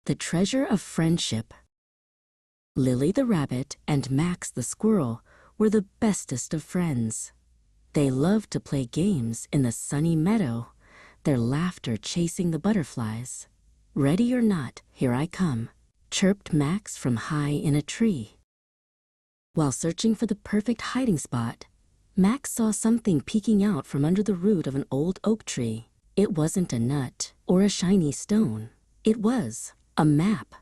The Treasure of Friendship. Lily the rabbit and Max the squirrel were the bestest of friends. They loved to play games in the sunny meadow, their laughter chasing the butterflies. "Ready or not, here I come," chirped Max from high in a tree. While searching for the perfect hiding spot, Max saw something peeking out from under the root of an old oak tree. It wasn't a nut or a shiny stone. It was a map.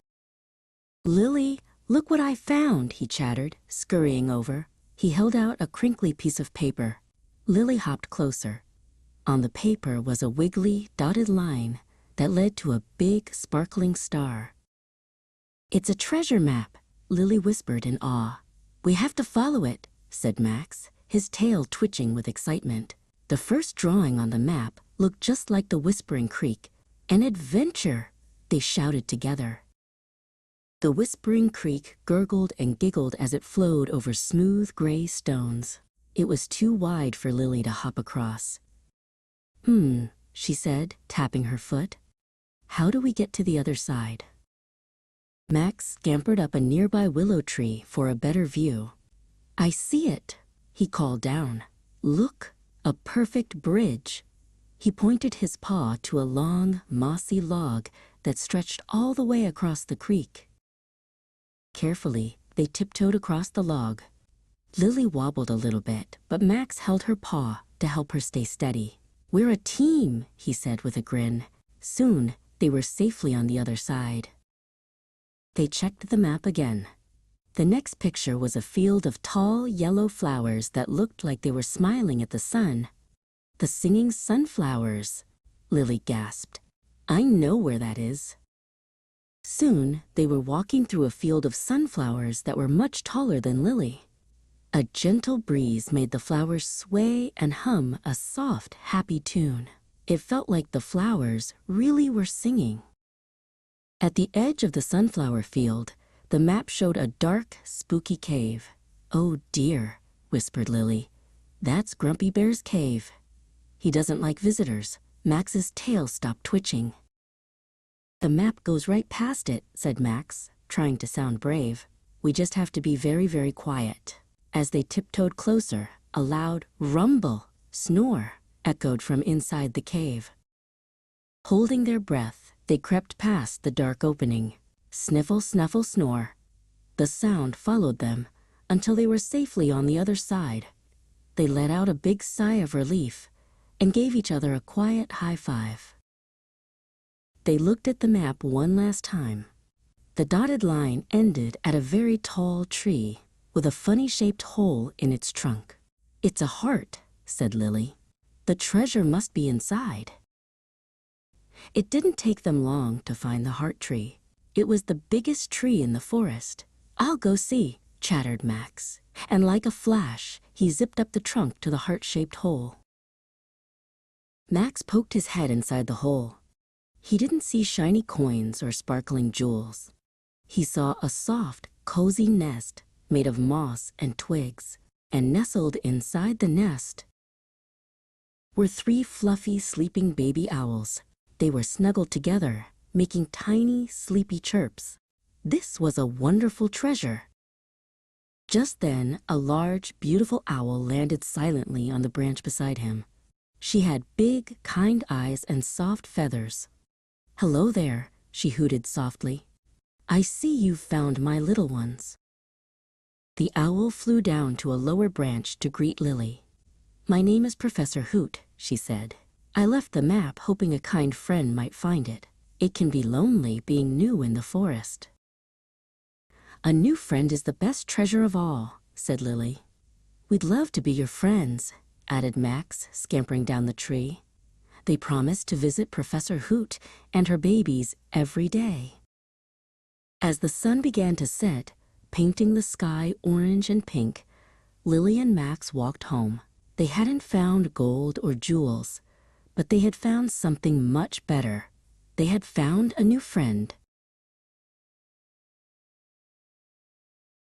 "Lily, look what I found," he chattered, scurrying over. He held out a crinkly piece of paper. Lily hopped closer. On the paper was a wiggly, dotted line that led to a big, sparkling star. "It's a treasure map," Lily whispered in awe. "We have to follow it," said Max, his tail twitching with excitement. The first drawing on the map looked just like the Whispering Creek. "An adventure!" they shouted together. The Whispering Creek gurgled and giggled as it flowed over smooth gray stones. It was too wide for Lily to hop across. She said, tapping her foot. "How do we get to the other side?" Max scampered up a nearby willow tree for a better view. "I see it," he called down. "Look, a perfect bridge." He pointed his paw to a long, mossy log that stretched all the way across the creek. Carefully, they tiptoed across the log. Lily wobbled a little bit, but Max held her paw to help her stay steady. "We're a team," he said with a grin. Soon, they were safely on the other side. They checked the map again. The next picture was a field of tall, yellow flowers that looked like they were smiling at the sun. "The singing sunflowers," Lily gasped. "I know where that is." Soon, they were walking through a field of sunflowers that were much taller than Lily. A gentle breeze made the flowers sway and hum a soft, happy tune. It felt like the flowers really were singing. At the edge of the sunflower field, the map showed a dark, spooky cave. "Oh dear," whispered Lily. "That's Grumpy Bear's cave. He doesn't like visitors." Max's tail stopped twitching. "The map goes right past it," said Max, trying to sound brave. "We just have to be very, very quiet." As they tiptoed closer, a loud rumble, snore, echoed from inside the cave. Holding their breath, they crept past the dark opening. Sniffle, snuffle, snore. The sound followed them until they were safely on the other side. They let out a big sigh of relief and gave each other a quiet high five. They looked at the map one last time. The dotted line ended at a very tall tree with a funny-shaped hole in its trunk. "It's a heart," said Lily. "The treasure must be inside." It didn't take them long to find the heart tree. It was the biggest tree in the forest. "I'll go see," chattered Max, and like a flash, he zipped up the trunk to the heart-shaped hole. Max poked his head inside the hole. He didn't see shiny coins or sparkling jewels. He saw a soft, cozy nest made of moss and twigs, and nestled inside the nest were 3 fluffy, sleeping baby owls. They were snuggled together, making tiny, sleepy chirps. This was a wonderful treasure. Just then, a large, beautiful owl landed silently on the branch beside him. She had big, kind eyes and soft feathers. "Hello there," she hooted softly. "I see you've found my little ones." The owl flew down to a lower branch to greet Lily. "My name is Professor Hoot," she said. "I left the map hoping a kind friend might find it. It can be lonely being new in the forest." "A new friend is the best treasure of all," said Lily. "We'd love to be your friends," added Max, scampering down the tree. They promised to visit Professor Hoot and her babies every day. As the sun began to set, painting the sky orange and pink, Lily and Max walked home. They hadn't found gold or jewels, but they had found something much better. They had found a new friend.